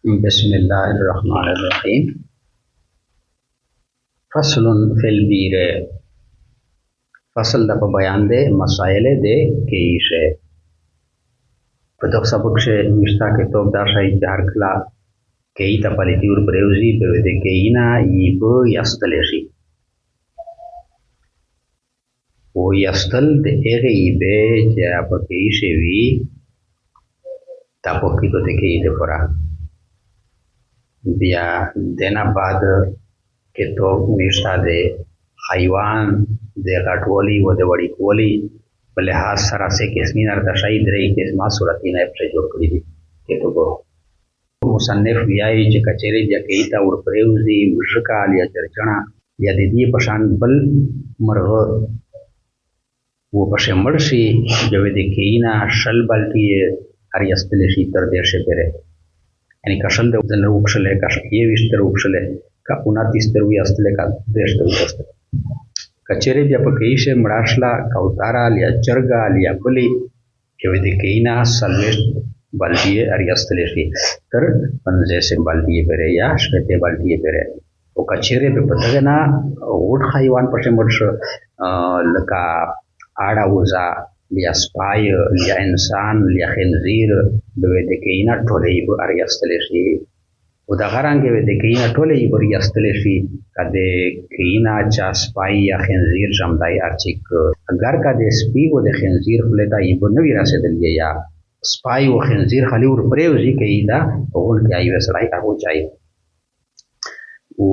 بسم الله الرحمن الرحیم. فصل فی البیر. فصل د په بیان د مسائل د کیشه. په دغه سبق کې مشتا کې توپ دا شای چې هر کله کی ته پلیتی ور پروزی به د کینا یب یستل شي او یستل د هغه یب چې په کیشه وی تا په کې ته کې د پورا بیا دینا بعد کې تو مشتا د حیوان د غټولی و د وړي کولی په لحاظ سره سه قسمي نر د شای درې قسمه صورتینه په جوړ کړی دي کې تو ګو مصنف ویایي چې کچېری د کیتا ور پروزی مشکا یا چرچنا یا د دې پشان بل مرغه و پښه مرشي جو د کینا شل بلکی هر یستل شي تر دې شه پره یعنی کشل د وکشلې کښې وشتر وکشلې کا 29 تر وی استل کا دېشته وکړه کچېری بیا په کیشه مړاشلا کوتارا یا چرګا یا بلی جو د کینا سلوش بلکی هر یستل شي تر 15 بلکی پره یا شپته بلکی پره او کچېری په پدغه نه وټ حیوان پښه مرشه لکا آڑا وزا لیا سپای لیا انسان لیا خنزیر به د کینا ټولې به اریاستل شي او دا غرانګه به د کینا ټولې به اریاستل شي کده کینا چا سپای یا خنزیر جمدای ارچیک اگر کده سپی و د خنزیر خلتا یبه نو رسیدل یا سپای و خنزیر خلی ور پریوزی کیدا اون کې ایو سړای هغه چای او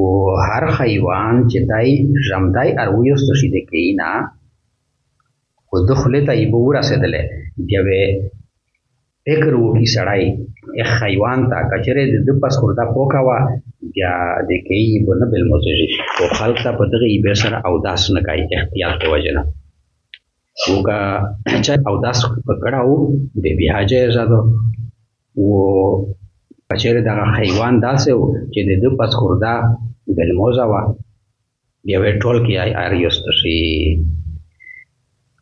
هر حیوان چې دای جمدای ارویست شي د کینا خو دخله ته یې بو رسیدلې بیا به فکر وکړي سړی اخ حیوان ته کچره د پس خوردا پوکاوه بیا د کیې بنه بل موزي او خلک ته په دغه یې به سره او داس نه کوي احتیاط په وجنه وګه چې او داس پکړاو به بیا جایز ده او کچره دغه حیوان داسې چې د پس خوردا بل موزه وا بیا به ټول کې اریوست شي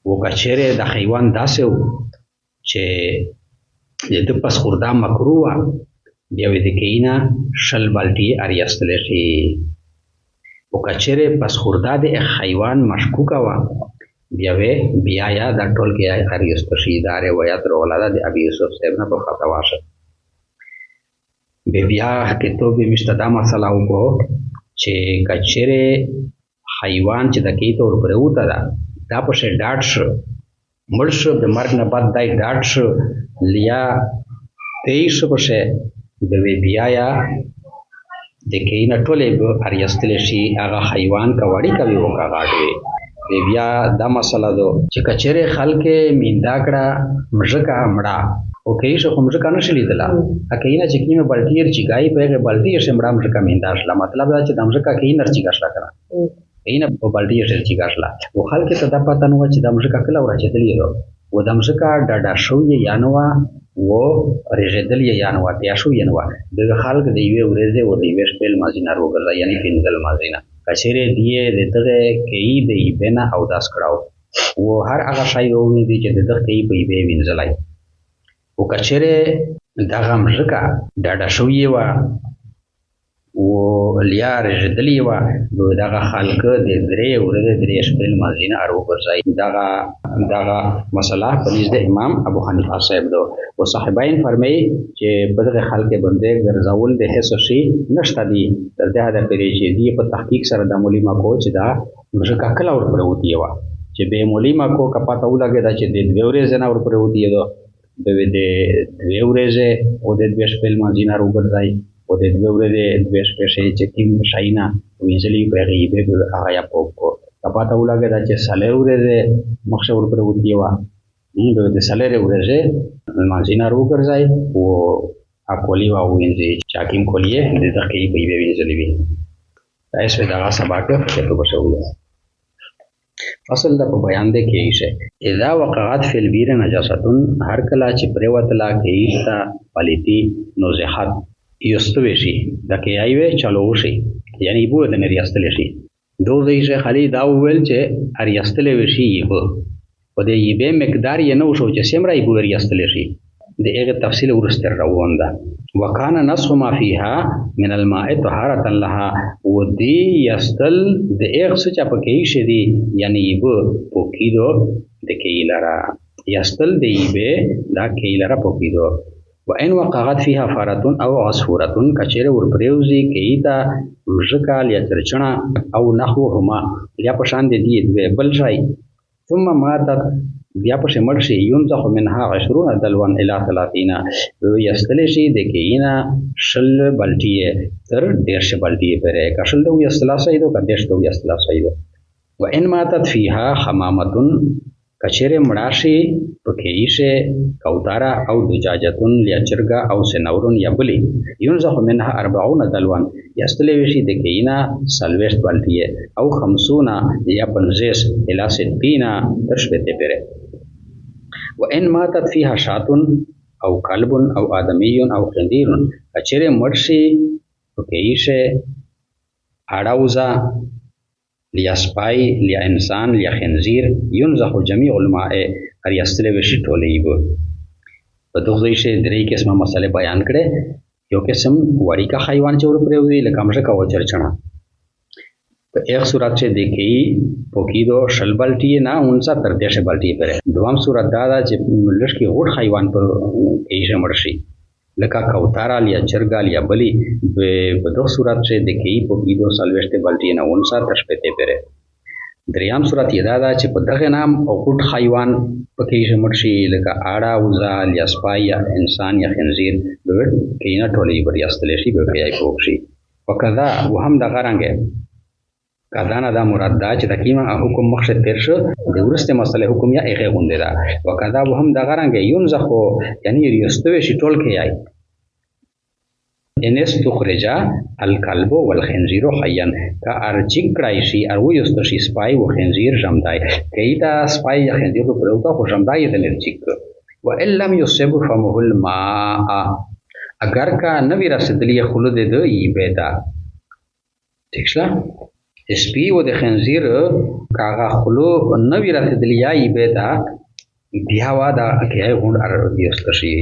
و کچره د حیوان داسې چې د پس خوردا مکروه بیا د کینا شل بالټي اریاستل شي و کچره پس خوردا د حیوان مشکوکه وا بیا یا د ټول کې اریاستل شي دا روایت رولاده د ابي يوسف صاحب نه په خطا واشه بیا کې تو به مستدا مسله وکړو چې کچره حیوان چې د کیته ور پروته ده دا پښه ډاټ شو مړ شو د مرګ نه بعد دای ډاټ شو لیا 23 پښه د وی بیا یا د کینا ټولې به اریاستل شي هغه حیوان کا وړي کوي وکا غاټوي بیا دا مسله دو چې کچره خلک میندا کړه مژکا مړه او کیشه کوم ژکا نشلی دلا اکینا چې کیمه بلټیر چې گای په بلټیر شمړه مژکا میندا شلا مطلب دا چې د مژکا کینر چې گاشلا کړه اینا په بالټي شل چې گاشلا او خلک ته د پاتہ نو چې د مشکا کله ورچتلی نو و د مشکا ډاډا شو یا نو و رجدل یا نو ته شو یا نو د خلک د یو ورځې و د یو شپل مازینا روغلا یعنی فینګل مازینا کچره دی د دغه کې دی بنا او داس کړهو و هر هغه شای وې دي چې دغه کې په یوه وینځلای او کچره دغه مشکا ډاډا شو یې وا و لیا رجدلی و دغه خلق د درې ورځې درې شپل مازینا ارو ورځي دغه مسله په نزد امام ابو حنیفه صاحب دو او صاحبین فرمایي چې بدغه خلق بندې ګرځول د هیڅ شي نشته دي تر دې حد پرې چې دی په تحقیق سره د مولما کو چې دا مشکا کله ور پروتي و چې به مولما کو کپاته ولګی دا چې د دوه ورځې نه ور پروتي دو د دوه ورځې او د دوه شپل مازینا ارو ورځي او د دوه ورځې دوه شپې چې کوم شاینا وینځلې په غیبه هغه یا په کپاته ولګی دا چې ساله ورځې مخشه ور پروتي و د ساله ورځې مازینا ارو ورځي او اکولی و وینځي چې کوم کولیه د دقیق په یوه وینځلې وي تاسو دا سبق ته په بشوله اصل د بیان د کیشه اذا وقعت فی البیر نجاستن هر کلا چې پروتلا کیشتا پلیتی نوزحت یستوي شي د کې ایوه چلو شي یعنی بو د نریاستل شي دوزې شه خلی دا ویل چې اریاستل وشي په دې یبه مقدار یې نو شو چې سمرای بو اریاستل شي د هغه تفصیل ورسته روان ده. وکانه نسخ ما فيها من الماء طهارة لها، ودي یستل د هغه څه چې پکې شي دي یعنی به پوکیدو د کیلرا یستل دی به دا کیلرا پوکیدو. وان وقعت فيها فارة او عصفورة، کچره ور پریوزی کیتا مشکال یا چرچنا او نحوهما یا پشان دی بل شای ثم ماتت بیا پس مرشی ينزخ منها 20 دلوان الى 30 یستل شي د کینا شل بلټیه تر 150 بلټیه پرې کشل دو یستلا سیدو کدهش دو یستلا سیدو. وان ماتت فيها حمامه، کچره مړاشي پکېشه کوتارا او دجاجتون یا چرګا او سنورون یا بلی ينزخ منها 40 دلوان یستل شي د کینا سلويست بلټیه او 50 یا 50 الى 60 تر شپته پرې. وان ماتت فيها شاة او كلب او آدمي او خنزير، کچره مرشي پکېشه اړاوزا لیا سپای لیا انسان لیا خنزیر ينزخ جميع الماء هر یستل وشي ټولې به. په دغه ځای کې درې قسمه مسله بیان کړي. یو قسم وړي کا حیوان چې ور پرېوي لکه مشکا او چرچنا، په ایک صورت سے دیکھی پوکیدو شل بلٹی نہ انسا تردیش بلٹی پر ہے. دوام صورت دادا چې لشکی غوټ حیوان پر ایشه مرشي لکه کوتارا لیا چرګا لیا بلی، په دغه صورت سے دیکھی پوکیدو سلوشت بلٹی نہ انسا تشپته پر ہے. دریام صورت یې دادا چې په دغه نام او غوټ حیوان پکې ایشه مرشي لکه اړه وزا لیا سپای یا انسان یا خنزیر به کینا ټولې بری استلې شي به کوي پوښي. وکذا وهم دغه رنګه کدانا دا مراد دا چې د کیما حکم مخشه تیر شو د ورسته مسله حکم یا هغه غونډه دا. وکذا وهم دغه رنګه ينزخو یعنی ریستوي شي ټول کې آی انس تخرج الكلب والخنزير حيا کا ارچک کړای شي او یوست شي سپای او خنزیر جمدای کیدا سپای یا خنزیر په پروتا خو جمدای د لرچک. وان لم يصب فمه الماء، اگر کا نوی رسدلی خلود د ایبدا ټیکشلا سپی و د خنزیر کاغه خلو نوی رسدلی ایبدا بیا وادا کې غون ار یوست شي.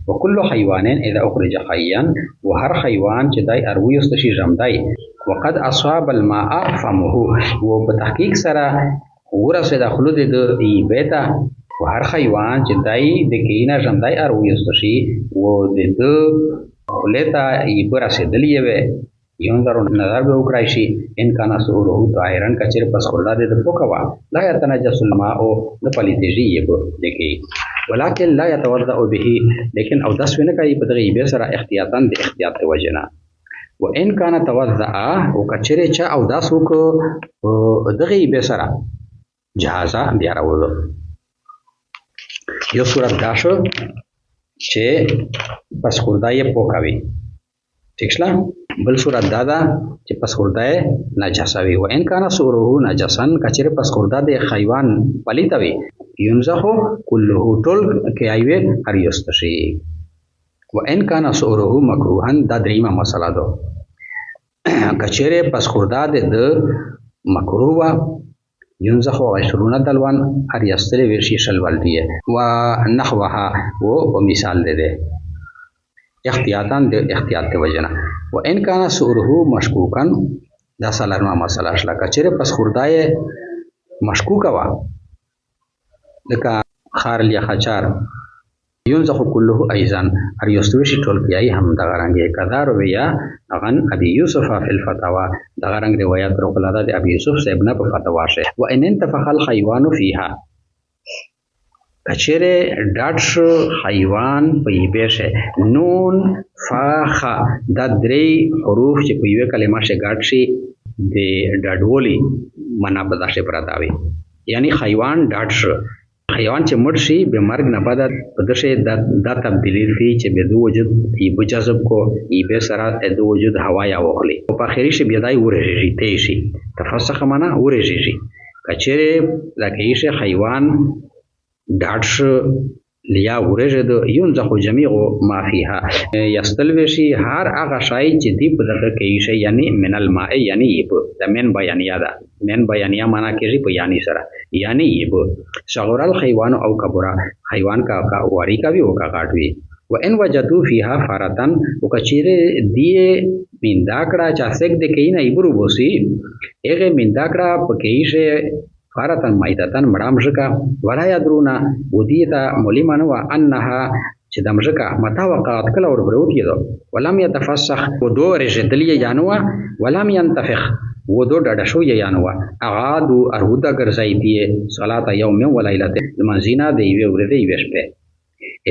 وكل حيوان اذا اخرج حيا، وهر حيوان چې دای ارویست شي جمدای وقد اصاب الماء فمه، و په تحقیق سره ورسه د خلود د ایبدا وهر حیوان چې دای د کینا جمدای ارویست شي و د خلتا ایبرا سدلی وي یونظر نظر به وکړای شي ان کان سوره طاهرن کچر پس خدا د پوکوا لا يتنجس الماء د پلیتجی یب دکی ولكن لا يتوضا به، لیکن او داس ونه کوي په دغه به سره احتیاطاً د احتیاط وجنا. وان کان توضا او کچره چا او داس وک دغه به سره جهازا بیا راوړو. یو صورت داشو چې پس خدای پوکاوي ټیکشلا، بل صورت دادا چې پس خدای نجاسوي. وان کان سوره نجسن کچره پس خدای د حیوان پلیتوي ينزخو كله ټول کې ایوه هر یستشي. وان کان سوره مکروهن دا دریمه مسله ده. کچره پس خوردا د مکروه ينزخو 20 دلوان هر یستل ورشي شل ولدیه و نحوها و مثال ده احتیاطاً د احتیاط ته وجنه. وان کان سوره مشکوکن دا سلامه مسله شلا کچره پس خوردای مشکوکه وا لکه خار لیا خچار ينزخ كله ايضا هر یستوشي ټول کیای هم دغه رنګ کذا رویا غن ابي يوسف في الفتاوى دغه رنګ روایت روغلاده د ابي يوسف صاحب نه په فتوا شه. وان انتفخ الحيوان فيها، کچره ډاټ حیوان په یبه نون فاخ د درې حروف چې په یوه کلمه شه ګډ شي د ډاډولي معنا په داسې پرتاوي، یعنی حیوان ډاټ حیوان چې مړ شي به مرګ نه بعد په دشه د تبدیلی فی چې به د وجود ایبه جذب کو ایبه سره د وجود هوا یا وخلی او په اخري شي بیا دای ورېږي ته شي تفسخ معنا ورېږي. کچره لکه یې حیوان ډاټ لیا ورژد ينزخ جميع ما فيها یستلوي شي هر هغه شای چې دی په دغه کې شي یعنی من الماء یعنی په د من بیانیا ده من بیانیا معنا کېږي په یعنی سره یعنی په صغور الحيوان او کبرا حیوان کا واری کا وی او کا کاټوي وان وجدوا فيها فرتن وکچيره دی مینداکړه چا سګ د کینه ایبرو بوسي هغه مینداکړه په کېشه فارتن مایدتن مړامژکا ولا یدرونا ودیتا ملمن و انها چې دمژکا متا وقات کله ور بروت یدو ولم يتفسخ ودو رجدلی یانوا ولم ينتفخ ودو ډډ شو یانوا اغادو ارهودا ګرځای دی صلات یوم و لیلته لمنزینا دی وی ورته وشپه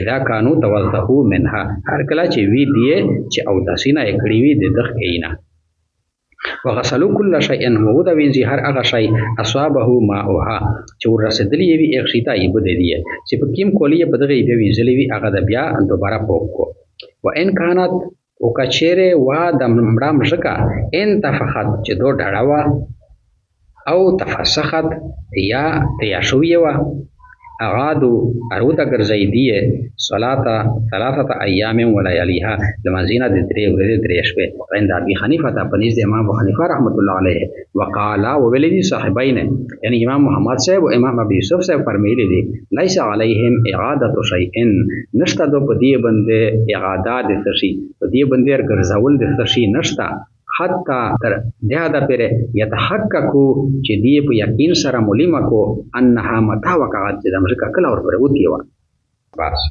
اذا كانوا توضحوا منها هر کله چې وی دی چې او داسینا کړي وی د دغ کینا وغسلوا كل شيء وهو دا وینځي هر هغه شی اصابه ماءها چې ورسېدلی وي یک شیتا یې بده دی چې په کیم کولی په دغه یې وینځلې وي هغه د بیا دوباره پوک کو وان كانت وکچره وا د مړه مشکا ان تفخت چې دو ډړوا او تفسخت یا شویه وا اغادو ارودا ګرځي دی صلاه ثلاثه ایام ولياليها لمنزينه د درې ورځې درې شپې عند ابي حنيفه پنځ امام ابو حنيفه رحمت الله عليه وقال وولدي صاحبين یعنی امام محمد صاحب او امام ابي يوسف صاحب فرمایلی دي ليس عليهم اعاده شيء نشته دو په دې باندې اعاده د ثشي په دې باندې ګرځول د ثشي نشته حتی تر دهدا پره يتحققو چې دی په یقین سره ملما کو انها متا وقعت د امریکا کله ور پر وتی و بس